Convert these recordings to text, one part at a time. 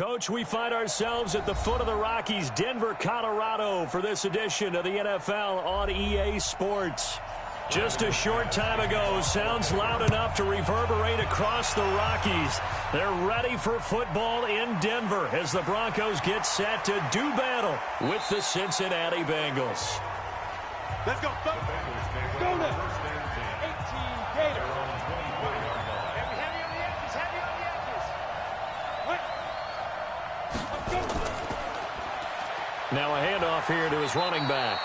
Coach, we find ourselves at the foot of the Rockies, Denver, Colorado, for this edition of the NFL on EA Sports. Just a short time ago, sounds loud enough to reverberate across the Rockies. They're ready for football in Denver as the Broncos get set to do battle with the Cincinnati Bengals. Let's go. Go now. 18 Gators. Heavy on the edges. Heavy on the edges. Let's go. Now a handoff here to his running back.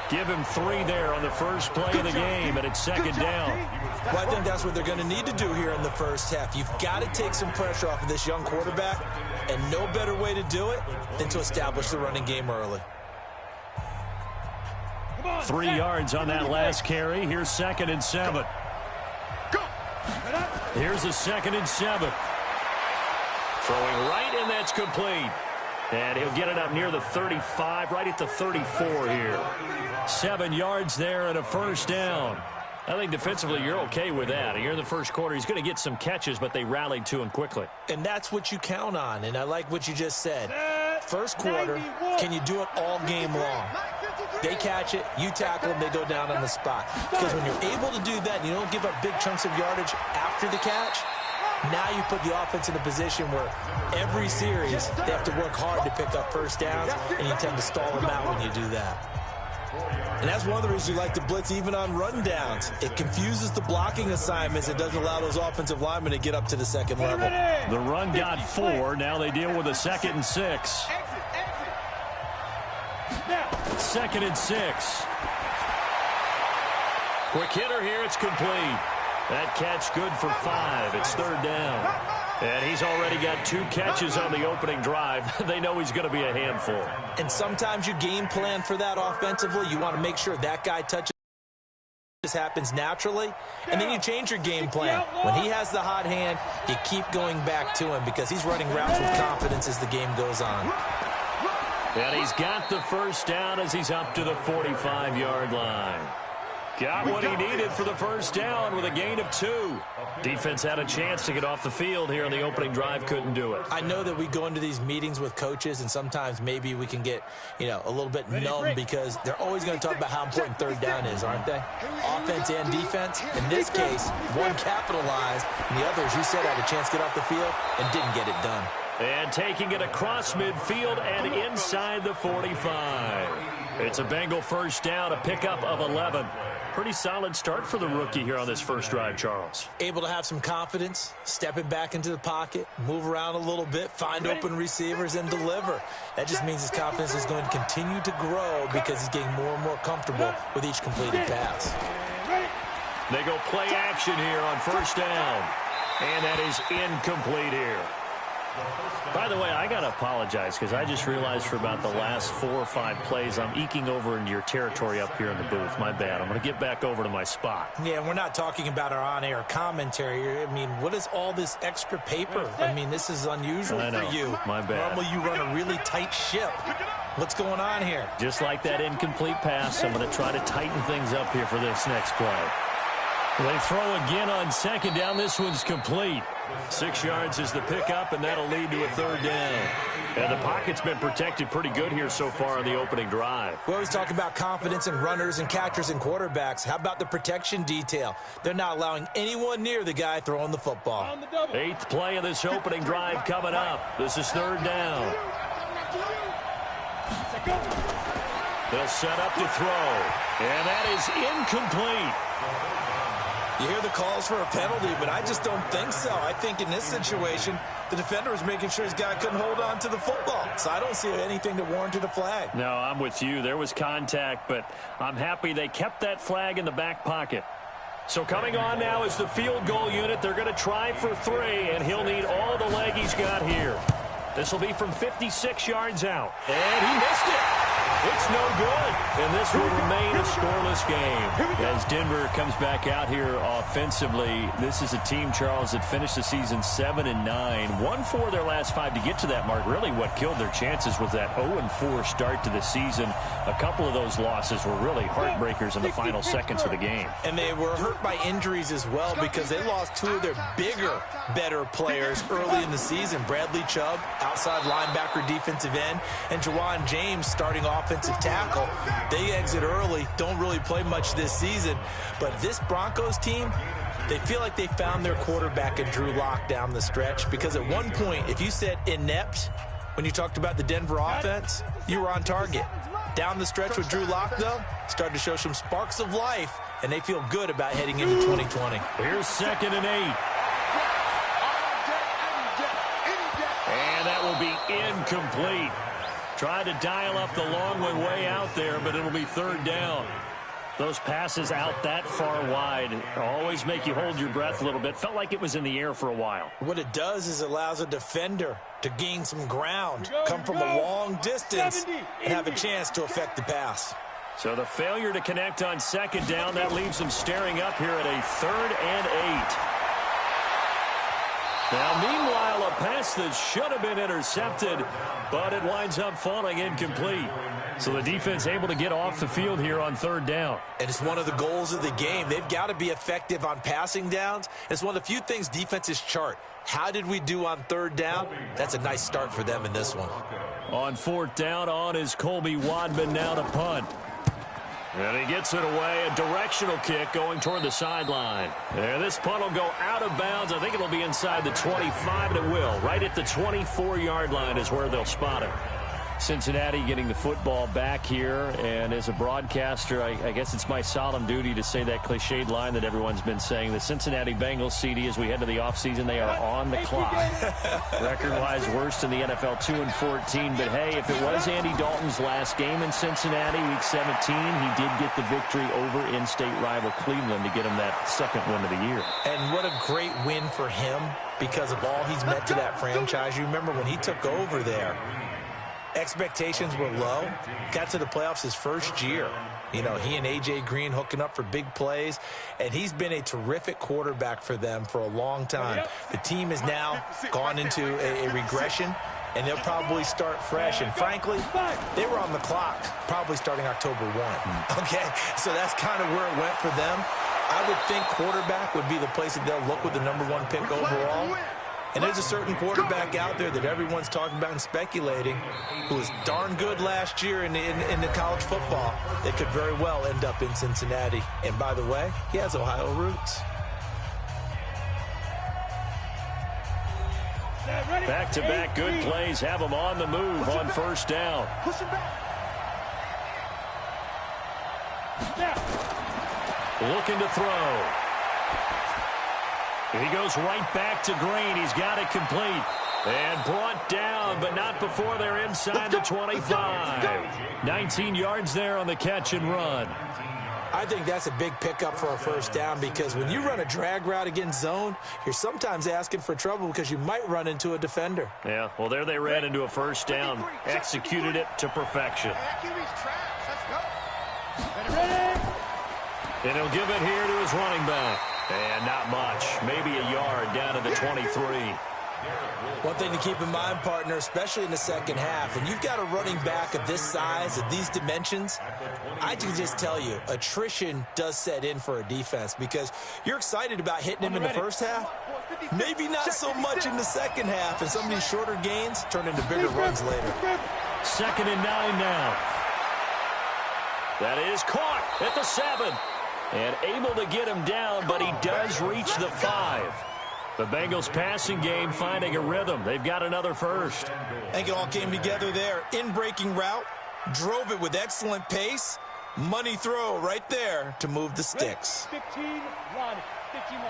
Give him 3 there on the first play of the game, and it's second down. Well, I think that's what they're going to need to do here in the first half. You've got to take some pressure off of this young quarterback, and no better way to do it than to establish the running game early. 3 yards on that last carry. Here's 2nd and 7. Here's a 2nd and 7. Throwing right, and that's complete. And he'll get it up near the 35, right at the 34 here. 7 yards there and a first down. I think defensively you're okay with that. Here in the first quarter, he's going to get some catches, but they rallied to him quickly. And that's what you count on, and I like what you just said. First quarter, can you do it all game long? They catch it, you tackle them, they go down on the spot. Because when you're able to do that and you don't give up big chunks of yardage after the catch, now you put the offense in a position where every series they have to work hard to pick up first downs, and you tend to stall them out when you do that. And that's one of the reasons you like to blitz even on run downs. It confuses the blocking assignments. It doesn't allow those offensive linemen to get up to the second level. The run got 4. Now they deal with a 2nd and 6. 2nd and 6. Quick hitter here. It's complete. That catch good for 5. It's 3rd down. And he's already got 2 catches on the opening drive. They know he's going to be a handful. And sometimes you game plan for that offensively. You want to make sure that guy touches happens naturally, and then you change your game plan. When he has the hot hand, you keep going back to him because he's running routes with confidence as the game goes on. And he's got the first down as he's up to the 45-yard line. Got what he needed for the first down with a gain of 2. Defense had a chance to get off the field here on the opening drive, couldn't do it. I know that we go into these meetings with coaches, and sometimes maybe we can get, a little bit numb because they're always going to talk about how important 3rd down is, aren't they? Offense and defense. In this case, one capitalized, and the other, as you said, had a chance to get off the field and didn't get it done. And taking it across midfield and inside the 45. It's a Bengal first down, a pickup of 11. Pretty solid start for the rookie here on this first drive, Charles. Able to have some confidence, stepping back into the pocket, move around a little bit, find open receivers, and deliver. That just means his confidence is going to continue to grow because he's getting more and more comfortable with each completed pass. They go play action here on first down. And that is incomplete here. By the way, I got to apologize because I just realized for about the last 4 or 5 plays, I'm eking over into your territory up here in the booth. My bad. I'm going to get back over to my spot. Yeah, we're not talking about our on-air commentary. I mean, what is all this extra paper? I mean, this is unusual for you. My bad. Normally you run a really tight ship. What's going on here? Just like that incomplete pass, I'm going to try to tighten things up here for this next play. They throw again on second down. This one's complete. 6 yards is the pickup, and that'll lead to a 3rd down. And the pocket's been protected pretty good here so far on the opening drive. We always talk about confidence in runners and catchers and quarterbacks. How about the protection detail? They're not allowing anyone near the guy throwing the football. 8th play of this opening drive coming up. This is 3rd down. They'll set up to throw. And that is incomplete. You hear the calls for a penalty, but I just don't think so. I think in this situation, the defender was making sure his guy couldn't hold on to the football. So I don't see anything that warranted a flag. No, I'm with you. There was contact, but I'm happy they kept that flag in the back pocket. So coming on now is the field goal unit. They're going to try for 3, and he'll need all the leg he's got here. This will be from 56 yards out. And he missed it. It's no good, and this will remain a scoreless game. As Denver comes back out here offensively, this is a team, Charles, that finished the season 7-9, won 4 of their last 5 to get to that mark. Really what killed their chances was that 0-4 start to the season. A couple of those losses were really heartbreakers in the final seconds of the game. And they were hurt by injuries as well because they lost 2 of their bigger, better players early in the season. Bradley Chubb, outside linebacker, defensive end, and Jawan James, starting offensive tackle. They exit early, don't really play much this season. But this Broncos team, they feel like they found their quarterback in Drew Lock down the stretch, because at one point, if you said inept when you talked about the Denver offense, you were on target. Down the stretch with Drew Lock, though, started to show some sparks of life, and they feel good about heading into 2020. Here's 2nd and 8. And that will be incomplete. Tried to dial up the long way out there, but it'll be 3rd down. Those passes out that far wide always make you hold your breath a little bit. Felt like it was in the air for a while. What it does is it allows a defender to gain some ground, come from a long distance, and have a chance to affect the pass. So the failure to connect on 2nd down, that leaves them staring up here at a 3rd and 8. Now, meanwhile, a pass that should have been intercepted, but it winds up falling incomplete. So the defense able to get off the field here on 3rd down. And it's one of the goals of the game. They've got to be effective on passing downs. It's one of the few things defenses chart. How did we do on 3rd down? That's a nice start for them in this one. On 4th down, on is Colby Wadman now to punt. And he gets it away, a directional kick going toward the sideline. And this punt will go out of bounds. I think it'll be inside the 25, and it will. Right at the 24-yard line is where they'll spot it. Cincinnati getting the football back here, and as a broadcaster, I guess it's my solemn duty to say that cliched line that everyone's been saying. The Cincinnati Bengals, CD, as we head to the offseason, they are on the clock. Record-wise, worst in the NFL, 2-14. But, hey, if it was Andy Dalton's last game in Cincinnati, Week 17, he did get the victory over in-state rival Cleveland to get him that 2nd win of the year. And what a great win for him because of all he's meant to that franchise. You remember when he took over there, expectations were low. Got to the playoffs his first year. You know, he and A.J. Green hooking up for big plays, and he's been a terrific quarterback for them for a long time. The team has now gone into a regression, and they'll probably start fresh. And frankly, they were on the clock, probably starting October 1. Okay, so that's kind of where it went for them. I would think quarterback would be the place that they'll look with the #1 pick overall. And there's a certain quarterback out there that everyone's talking about and speculating who was darn good last year in the college football that could very well end up in Cincinnati. And by the way, he has Ohio roots. Back-to-back good plays have them on the move on 1st down. Looking to throw. He goes right back to Green. He's got it complete. And brought down, but not before they're inside the 25. 19 yards there on the catch and run. I think that's a big pickup for a 1st down because when you run a drag route against zone, you're sometimes asking for trouble because you might run into a defender. Yeah, well, there they ran into a 1st down. Executed it to perfection. And he'll give it here to his running back. And not much. Maybe a yard down to the 23. One thing to keep in mind, partner, especially in the 2nd half, and you've got a running back of this size, of these dimensions, I can just tell you, attrition does set in for a defense because you're excited about hitting him in the 1st half. Maybe not so much in the 2nd half, and some of these shorter gains turn into bigger runs later. 2nd and 9 now. That is caught at the 7. And able to get him down, but he does reach the 5. The Bengals passing game finding a rhythm. They've got another 1st. I think it all came together there. In-breaking route, drove it with excellent pace. Money throw right there to move the sticks. 15, line 59.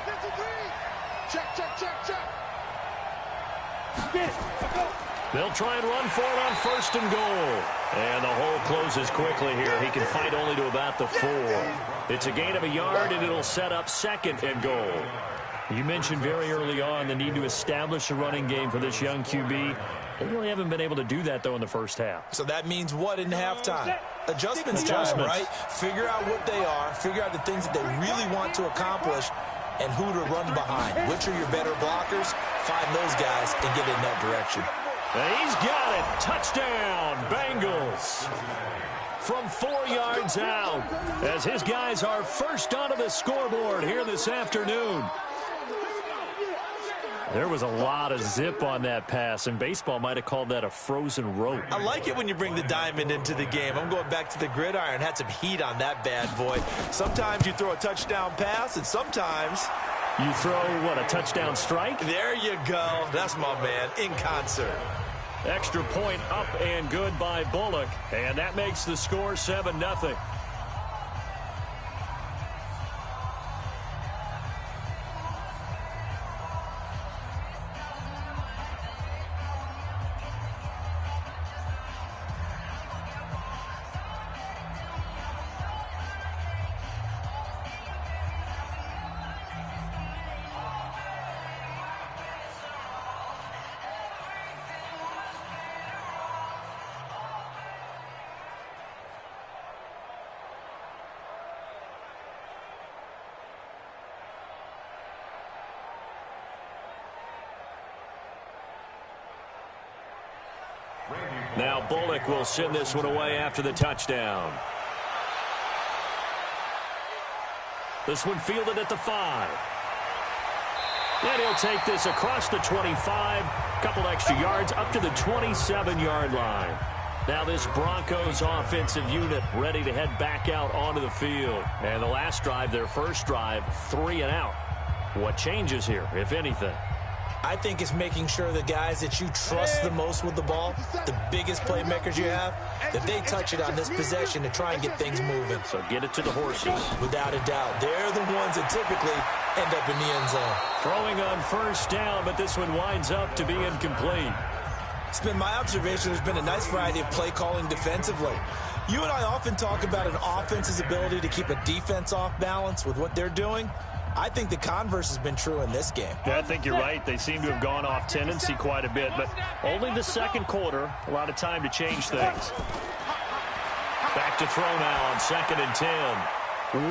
53. Check. Get it. Go. They'll try and run for it on 1st and goal. And the hole closes quickly here. He can fight only to about the 4. It's a gain of a yard, and it'll set up 2nd and goal. You mentioned very early on the need to establish a running game for this young QB. They really haven't been able to do that, though, in the first half. So that means what in halftime? Adjustments time, right? Figure out what they are, figure out the things that they really want to accomplish, and who to run behind. Which are your better blockers? Find those guys and get in that direction. And he's got it. Touchdown, Bengals. From 4 yards out, as his guys are first onto the scoreboard here this afternoon. There was a lot of zip on that pass, and baseball might have called that a frozen rope. I like it when you bring the diamond into the game. I'm going back to the gridiron. Had some heat on that bad boy. Sometimes you throw a touchdown pass, and sometimes you throw, what, a touchdown strike? There you go. That's my man, in concert. Extra point up and good by Bullock, and that makes the score 7-0. Now Bullock will send this one away after the touchdown. This one fielded at the 5. And he'll take this across the 25. Couple extra yards up to the 27-yard line. Now this Broncos offensive unit ready to head back out onto the field. And the last drive, their first drive, 3 and out. What changes here, if anything? I think it's making sure the guys that you trust the most with the ball, the biggest playmakers you have, that they touch it on this possession to try and get things moving. So get it to the horses. Without a doubt. They're the ones that typically end up in the end zone. Throwing on first down, but this one winds up to be incomplete. It's been my observation there's been a nice variety of play calling defensively. You and I often talk about an offense's ability to keep a defense off balance with what they're doing. I think the converse has been true in this game. Yeah, I think you're right. They seem to have gone off tendency quite a bit, but only the second quarter, a lot of time to change things. Back to throw now on 2nd and 10.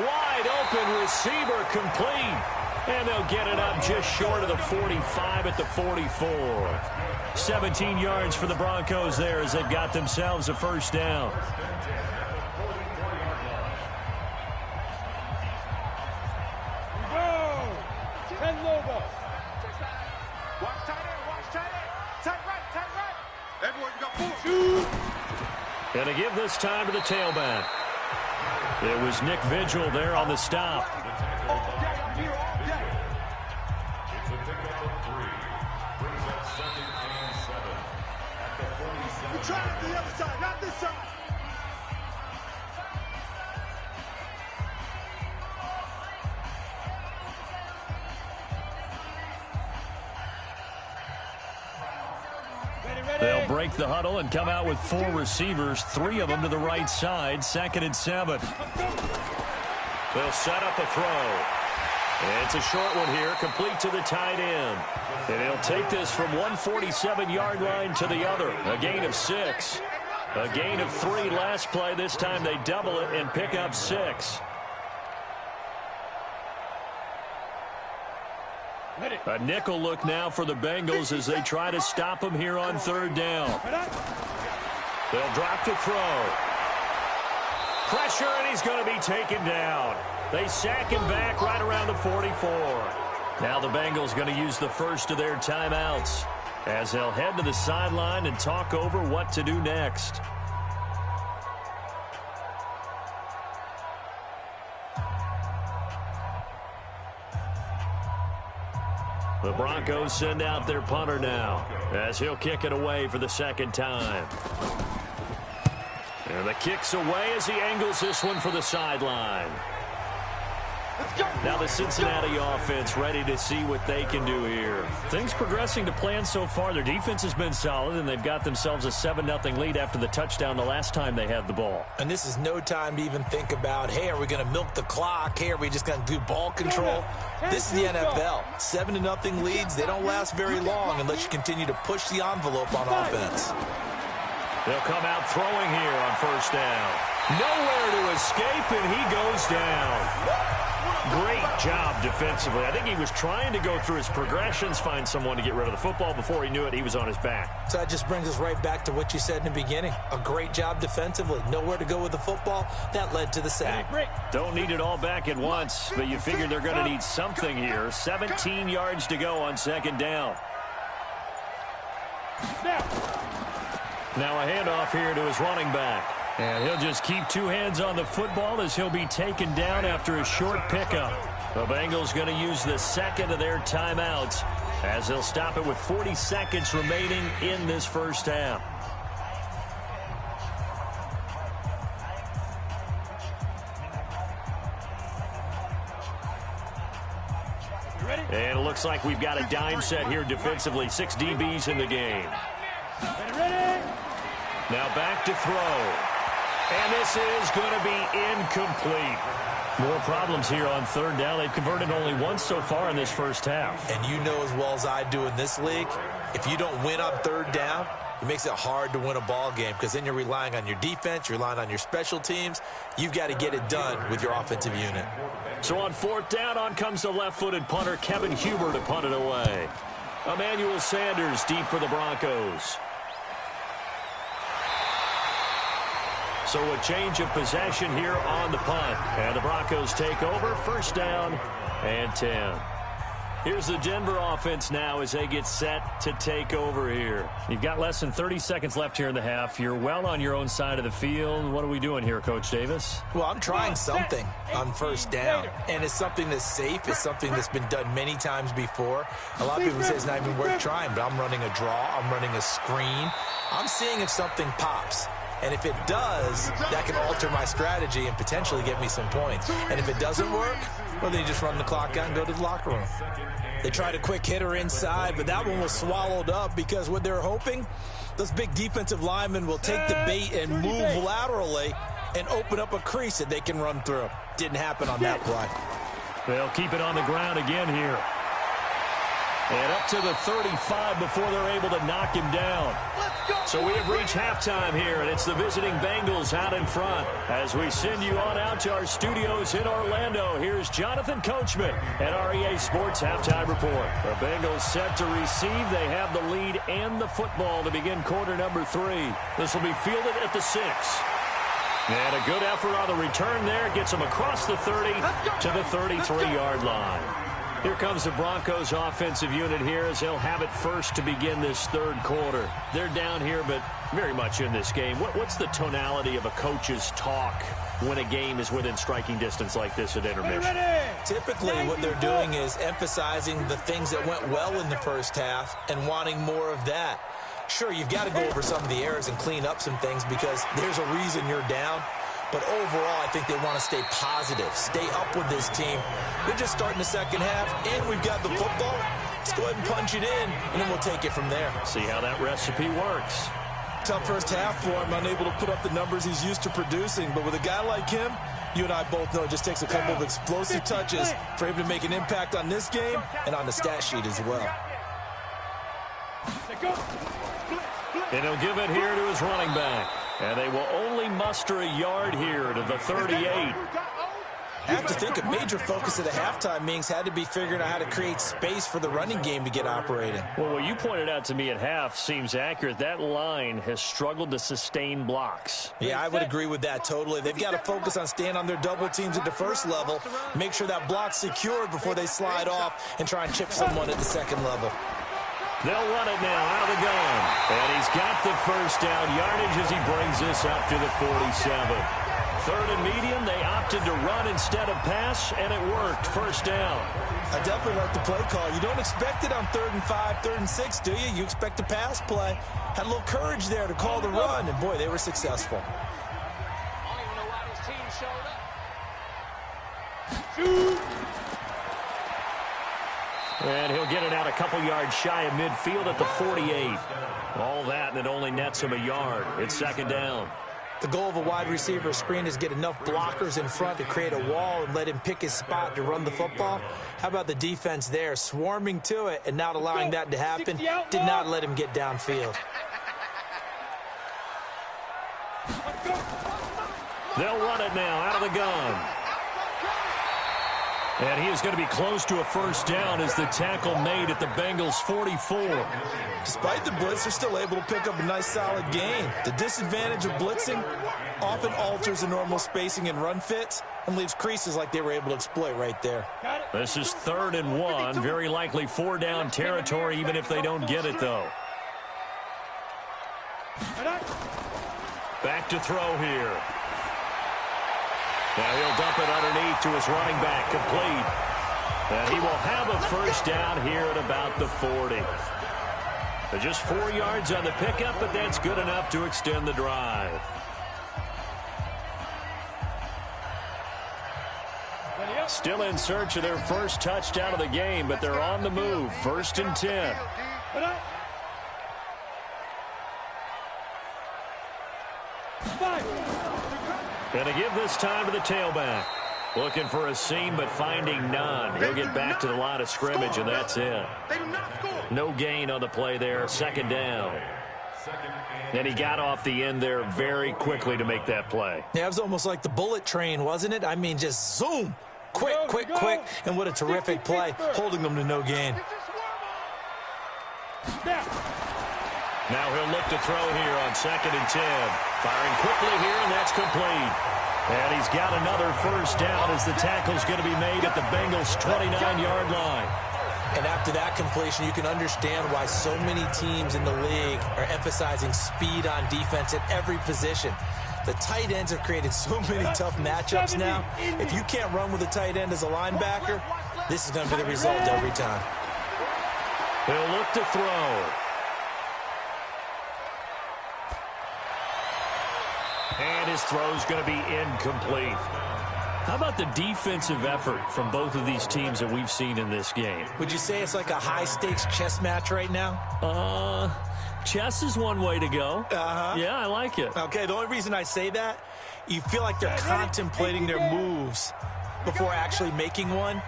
Wide open receiver complete. And they'll get it up just short of the 45 at the 44. 17 yards for the Broncos there as they've got themselves a first down. And to give this time to the tailback. It was Nick Vigil there on the stop. Try it to the other side, not this side. They'll break the huddle and come out with 4 receivers, 3 of them to the right side. 2nd and 7. They'll set up a throw. And it's a short one here, complete to the tight end. And he'll take this from 147-yard line to the other. A gain of 6. A gain of 3 last play. This time they double it and pick up 6. A nickel look now for the Bengals as they try to stop him here on 3rd down. They'll drop to throw. Pressure, and he's going to be taken down. They sack him back right around the 44. Now the Bengals going to use the first of their timeouts as they'll head to the sideline and talk over what to do next. The Broncos send out their punter now as he'll kick it away for the 2nd time. And the kick's away as he angles this one for the sideline. Now the Cincinnati offense ready to see what they can do here. Things progressing to plan so far. Their defense has been solid, and they've got themselves a 7-0 lead after the touchdown the last time they had the ball. And this is no time to even think about, hey, are we going to milk the clock? Hey, are we just going to do ball control? This is the NFL. 7-0 leads, they don't last very long unless you continue to push the envelope on offense. They'll come out throwing here on first down. Nowhere to escape, and he goes down. Great job defensively. I think he was trying to go through his progressions, find someone to get rid of the football. Before he knew it, he was on his back. So that just brings us right back to what you said in the beginning. A great job defensively. Nowhere to go with the football. That led to the sack. Don't need it all back at once, but you figure they're going to need something here. 17 yards to go on second down. Now a handoff here to his running back. And he'll just keep two hands on the football as he'll be taken down after a short pickup. The Bengals going to use the second of their timeouts as they'll stop it with 40 seconds remaining in this first half. And it looks like we've got a dime set here defensively. 6 DBs in the game. Now back to throw. And this is going to be incomplete. More problems here on third down. They've converted only once so far in this first half. And you know as well as I do in this league, if you don't win on third down, it makes it hard to win a ball game because then you're relying on your defense, you're relying on your special teams. You've got to get it done with your offensive unit. So on fourth down, on comes the left-footed punter, Kevin Huber, to punt it away. Emmanuel Sanders deep for the Broncos. So a change of possession here on the punt. And the Broncos take over, first down and 10. Here's the Denver offense now as they get set to take over here. You've got less than 30 seconds left here in the half. You're well on your own side of the field. What are we doing here, Coach Davis? Well, I'm trying something on first down. And it's something that's safe. It's something that's been done many times before. A lot of people say it's not even worth trying, but I'm running a draw. I'm running a screen. I'm seeing if something pops. And if it does, that can alter my strategy and potentially get me some points. And if it doesn't work, well, then you just run the clock out and go to the locker room. They tried a quick hitter inside, but that one was swallowed up because what they're hoping, those big defensive linemen will take the bait and move laterally and open up a crease that they can run through. Didn't happen on that play. They'll keep it on the ground again here. And up to the 35 before they're able to knock him down. So we have reached halftime here, and it's the visiting Bengals out in front. As we send you on out to our studios in Orlando, here's Jonathan Coachman at our EA Sports Halftime Report. The Bengals set to receive. They have the lead and the football to begin quarter number 3. This will be fielded at the 6. And a good effort on the return there. Gets them across the 30 to the 33-yard line. Here comes the Broncos offensive unit here as they'll have it first to begin this third quarter. They're down here, but very much in this game. What's the tonality of a coach's talk when a game is within striking distance like this at intermission? Typically, what they're doing is emphasizing the things that went well in the first half and wanting more of that. Sure, you've got to go over some of the errors and clean up some things because there's a reason you're down. But overall, I think they want to stay positive, stay up with this team. They're just starting the second half, and we've got the football. Let's go ahead and punch it in, and then we'll take it from there. See how that recipe works. Tough first half for him, unable to put up the numbers he's used to producing. But with a guy like him, you and I both know it just takes a couple of explosive touches for him to make an impact on this game and on the stat sheet as well. And he'll give it here to his running back. And they will only muster a yard here to the 38. I have to think a major focus of the halftime meetings had to be figuring out how to create space for the running game to get operating. Well, what you pointed out to me at half seems accurate. That line has struggled to sustain blocks. Yeah, I would agree with that totally. They've got to focus on staying on their double teams at the first level, make sure that block's secured before they slide off and try and chip someone at the second level. They'll run it now out of the gun. And he's got the first down yardage as he brings this up to the 47. Third and medium, they opted to run instead of pass, and it worked. First down. I definitely like the play call. You don't expect it on 3rd and 5, 3rd and 6, do you? You expect a pass play. Had a little courage there to call the run, and boy, they were successful. And he'll get it out a couple yards shy of midfield at the 48. All that, and it only nets him a yard. It's second down. The goal of a wide receiver screen is get enough blockers in front to create a wall and let him pick his spot to run the football. How about the defense there, swarming to it and not allowing that to happen? Did not let him get downfield. They'll run it now out of the gun. And he is going to be close to a first down as the tackle made at the Bengals' 44. Despite the blitz, they're still able to pick up a nice, solid gain. The disadvantage of blitzing often alters the normal spacing and run fits and leaves creases like they were able to exploit right there. This is 3rd and 1. Very likely 4-down territory, even if they don't get it, though. Back to throw here. Now he'll dump it underneath to his running back, complete. And he will have a first down here at about the 40. So just 4 yards on the pickup, but that's good enough to extend the drive. Still in search of their first touchdown of the game, but they're on the move. 1st and 10. And to give this time to the tailback. Looking for a seam, but finding none. He'll get back to the line of scrimmage, and that's it. No gain on the play there. 2nd down. And he got off the end there very quickly to make that play. Yeah, it was almost like the bullet train, wasn't it? I mean, just zoom. Quick, quick, quick. And what a terrific play, holding them to no gain. Now he'll look to throw here on 2nd and 10. Firing quickly here, and that's complete. And he's got another first down as the tackle's going to be made at the Bengals' 29-yard line. And after that completion, you can understand why so many teams in the league are emphasizing speed on defense at every position. The tight ends have created so many tough matchups now. If you can't run with a tight end as a linebacker, this is going to be the result every time. He'll look to throw. And his throw's going to be incomplete. How about the defensive effort from both of these teams that we've seen in this game? Would you say it's like a high-stakes chess match right now? Chess is one way to go. Yeah, I like it. Okay, the only reason I say that, you feel like they're contemplating their moves before actually making one,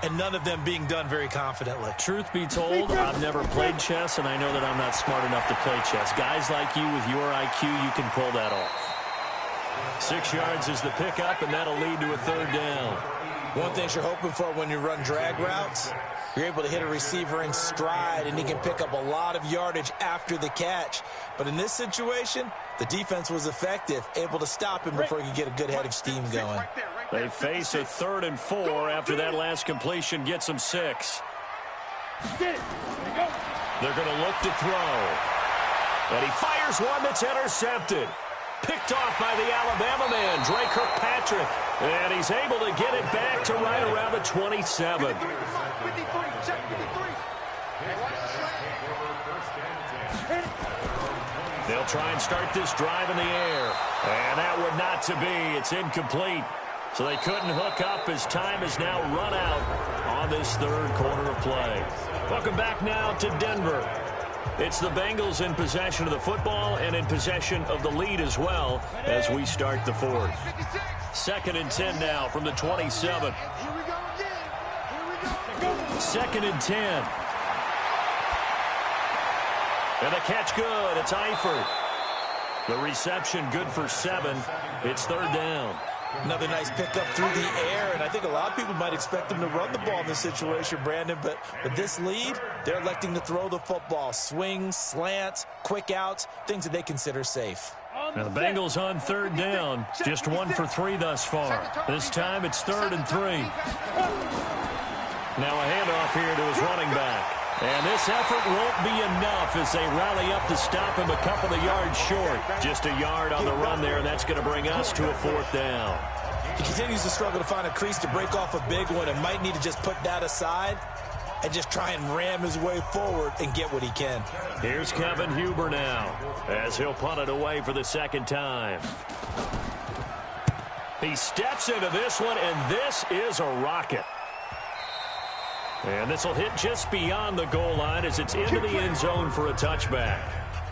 and none of them being done very confidently. Truth be told, I've never played chess, and I know that I'm not smart enough to play chess. Guys like you with your IQ, you can pull that off. 6 yards is the pickup, and that'll lead to a 3rd down. One thing you're hoping for when you run drag routes, you're able to hit a receiver in stride, and he can pick up a lot of yardage after the catch. But in this situation, the defense was effective, able to stop him before he could get a good head of steam going. They face a 3rd and 4 after that last completion gets them 6. They're going to look to throw. And he fires one that's intercepted. Picked off by the Alabama man, Drake Kirkpatrick. And he's able to get it back to right around the 27. They'll try and start this drive in the air. And that would not to be. It's incomplete. So they couldn't hook up as time is now run out on this 3rd quarter of play. Welcome back now to Denver. It's the Bengals in possession of the football and in possession of the lead as well as we start the 4th. 2nd and 10 now from the 27. 2nd and 10. And the catch good. It's Eifert. The reception good for 7. It's 3rd down. Another nice pickup through the air, and I think a lot of people might expect them to run the ball in this situation, Brandon, but with this lead, they're electing to throw the football. Swings, slants, quick outs, things that they consider safe. Now the Bengals on 3rd down, just 1 for 3 thus far. This time it's 3rd and 3. Now a handoff here to his running back. And this effort won't be enough as they rally up to stop him a couple of yards short. Just a yard on the run there, and that's going to bring us to a 4th down. He continues to struggle to find a crease to break off a big one and might need to just put that aside and just try and ram his way forward and get what he can. Here's Kevin Huber now as he'll punt it away for the 2nd time. He steps into this one, and this is a rocket. And this will hit just beyond the goal line as it's into the end zone for a touchback.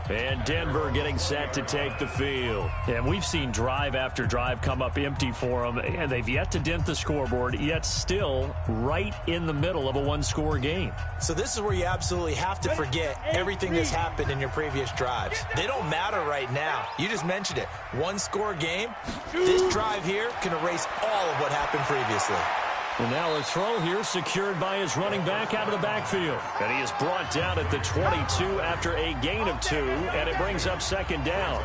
And Denver getting set to take the field. And we've seen drive after drive come up empty for them, and they've yet to dent the scoreboard, yet still right in the middle of a one-score game. So this is where you absolutely have to forget everything that's happened in your previous drives. They don't matter right now. You just mentioned it. One-score game. This drive here can erase all of what happened previously. And now a throw here secured by his running back out of the backfield. And he is brought down at the 22 after a gain of 2, and it brings up second down.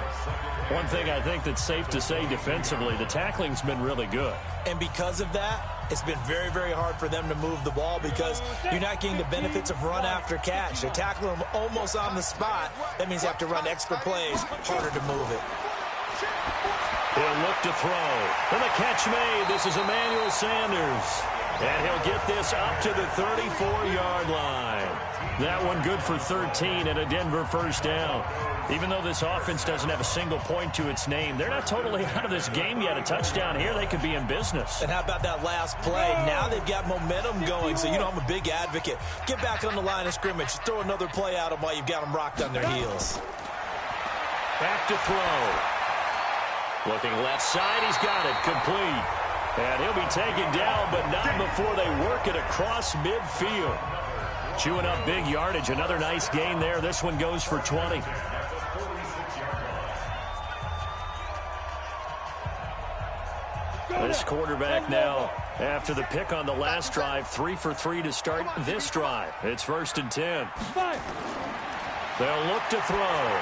One thing I think that's safe to say defensively, the tackling's been really good. And because of that, it's been very, very hard for them to move the ball because you're not getting the benefits of run after catch. They're tackling them almost on the spot. That means you have to run extra plays, harder to move it. He'll look to throw. And the catch made. This is Emmanuel Sanders. And he'll get this up to the 34-yard line. That one good for 13 and a Denver first down. Even though this offense doesn't have a single point to its name, they're not totally out of this game yet. A touchdown here, they could be in business. And how about that last play? Now they've got momentum going, so you know I'm a big advocate. Get back on the line of scrimmage. Throw another play at them while you've got them rocked on their heels. Back to throw. Looking left side, he's got it, complete. And he'll be taken down, but not before they work it across midfield. Chewing up big yardage, another nice gain there. This one goes for 20. This quarterback now, after the pick on the last drive, 3 for 3 to start this drive. It's 1st and 10. They'll look to throw.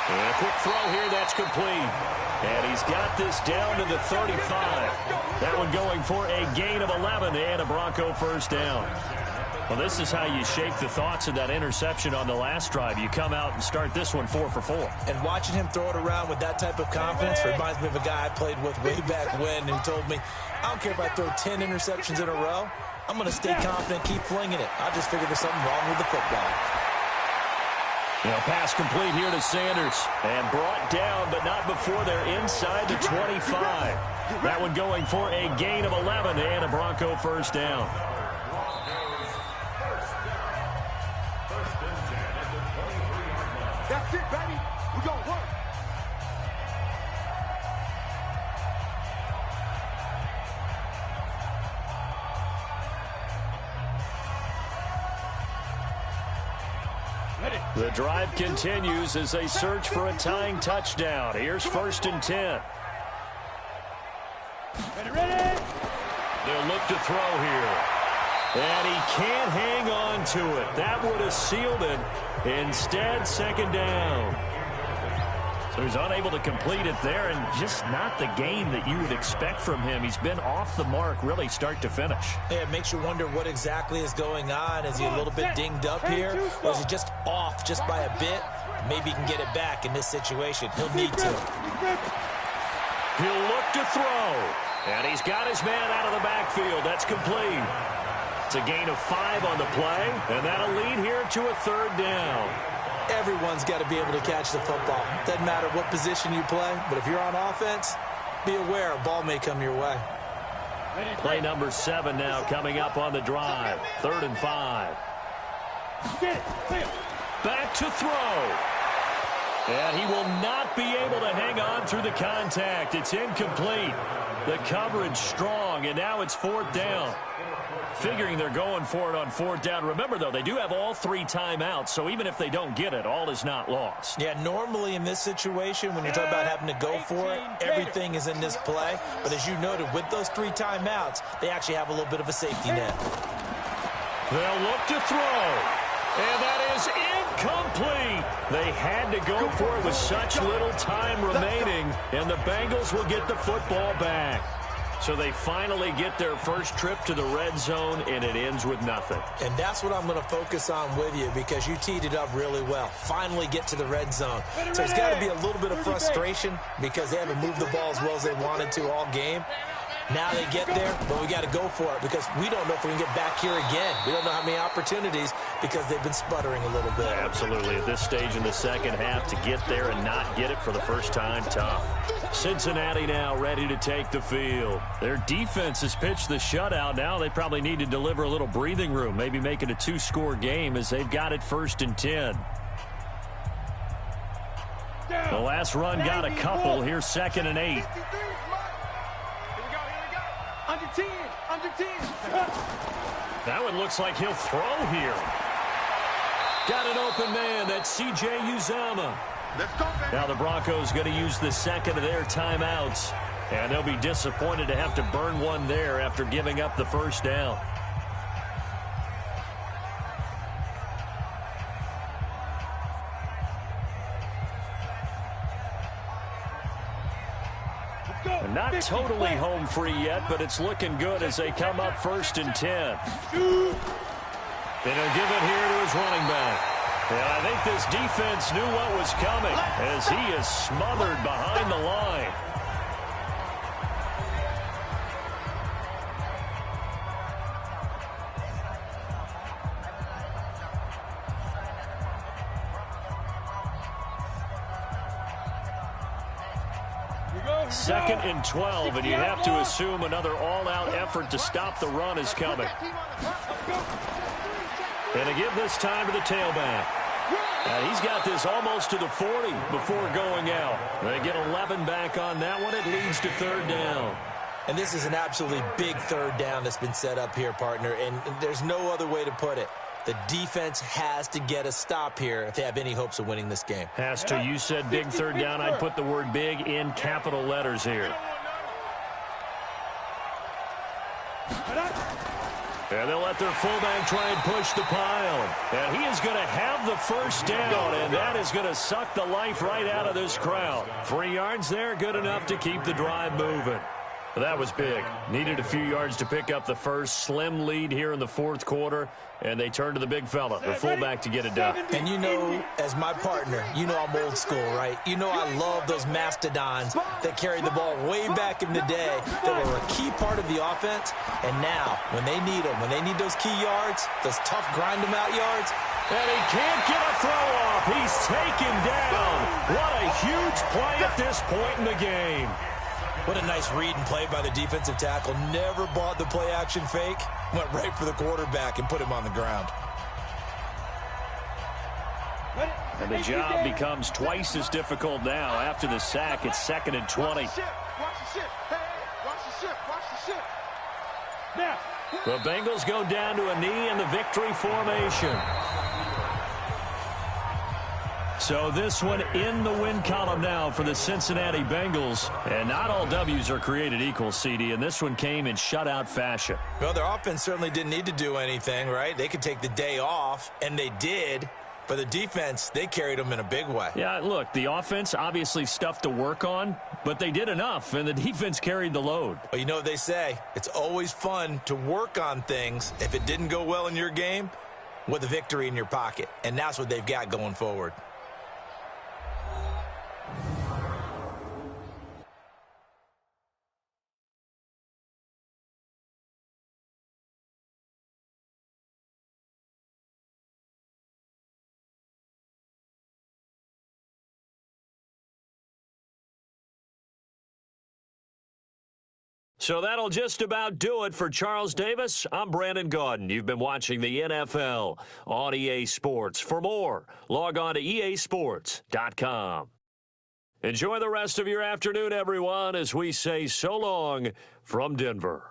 And a quick throw here, that's complete. And he's got this down to the 35. That one going for a gain of 11 and a Bronco first down. Well, this is how you shake the thoughts of that interception on the last drive. You come out and start this one 4 for 4. And watching him throw it around with that type of confidence reminds me of a guy I played with way back when who told me, I don't care if I throw 10 interceptions in a row. I'm going to stay confident, keep flinging it. I just figured there's something wrong with the football. Now pass complete here to Sanders. And brought down, but not before they're inside the 25. That one going for a gain of 11 and a Bronco first down. That's it, baby. We're going to work. The drive continues as they search for a tying touchdown. Here's 1st and 10. Ready. They'll look to throw here. And he can't hang on to it. That would have sealed it. Instead, second down. So he's unable to complete it there, and just not the game that you would expect from him. He's been off the mark really start to finish. Yeah, it makes you wonder what exactly is going on. Is he a little bit dinged up here, or is he just off just by a bit? Maybe he can get it back in this situation. He'll need to. He'll look to throw. And he's got his man out of the backfield. That's complete. It's a gain of 5 on the play, and that'll lead here to a 3rd down. Everyone's got to be able to catch the football. Doesn't matter what position you play, but if you're on offense, be aware a ball may come your way. Play number 7 now coming up on the drive. 3rd and 5. Back to throw. And he will not be able to hang on through the contact. It's incomplete. The coverage strong, and now it's 4th down. Figuring they're going for it on 4th down. Remember, though, they do have all 3 timeouts, so even if they don't get it, all is not lost. Yeah, normally in this situation, when you're talking about having to go for it, everything is in this play. But as you noted, with those 3 timeouts, they actually have a little bit of a safety net. They'll look to throw. And that is incomplete. They had to go for it with such little time remaining, and the Bengals will get the football back. So they finally get their first trip to the red zone, and it ends with nothing. And that's what I'm going to focus on with you because you teed it up really well. Finally get to the red zone. So there's got to be a little bit of frustration because they haven't moved the ball as well as they wanted to all game. Now they get there, but we got to go for it because we don't know if we can get back here again. We don't know how many opportunities because they've been sputtering a little bit. Absolutely. At this stage in the second half, to get there and not get it for the first time, tough. Cincinnati now ready to take the field. Their defense has pitched the shutout. Now they probably need to deliver a little breathing room, maybe make it a 2-score game as they've got it 1st and 10. The last run got a couple. Here's 2nd and 8. Under 10. That one looks like he'll throw here. Got an open man. That's C.J. Uzomah. Now the Broncos going to use the second of their timeouts. And they'll be disappointed to have to burn one there after giving up the first down. Not totally home free yet, but it's looking good as they come up 1st and 10. And he'll give it here to his running back. And I think this defense knew what was coming as he is smothered behind the line. Second and 12, and you have to assume another all-out effort to stop the run is coming. And to give this time to the tailback. He's got this almost to the 40 before going out. They get 11 back on that one. It leads to 3rd down. And this is an absolutely big 3rd down that's been set up here, partner, and there's no other way to put it. The defense has to get a stop here if they have any hopes of winning this game. Has to. You said big 3rd down. I'd put the word big in capital letters here. And they'll let their fullback try and push the pile. And he is going to have the first down, and that is going to suck the life right out of this crowd. 3 yards there, good enough to keep the drive moving. That was big. Needed a few yards to pick up the first. Slim lead here in the 4th quarter, and they turn to the big fella, the fullback, to get it done. And you know, as my partner, you know I'm old school, right? You know I love those mastodons that carried the ball way back in the day that were a key part of the offense. And now, when they need them, when they need those key yards, those tough grind-them-out yards, and he can't get a throw off. He's taken down. What a huge play at this point in the game. What a nice read and play by the defensive tackle. Never bought the play-action fake. Went right for the quarterback and put him on the ground. And the job becomes twice as difficult now. After the sack, it's 2nd and 20. The Bengals go down to a knee in the victory formation. So this one in the win column now for the Cincinnati Bengals. And not all W's are created equal, CD, and this one came in shutout fashion. Well, their offense certainly didn't need to do anything, right? They could take the day off, and they did. But the defense, they carried them in a big way. Yeah, look, the offense, obviously stuff to work on, but they did enough, and the defense carried the load. Well, you know what they say. It's always fun to work on things if it didn't go well in your game with a victory in your pocket. And that's what they've got going forward. So that'll just about do it for Charles Davis. I'm Brandon Gaudin. You've been watching the NFL on EA Sports. For more, log on to easports.com. Enjoy the rest of your afternoon, everyone, as we say so long from Denver.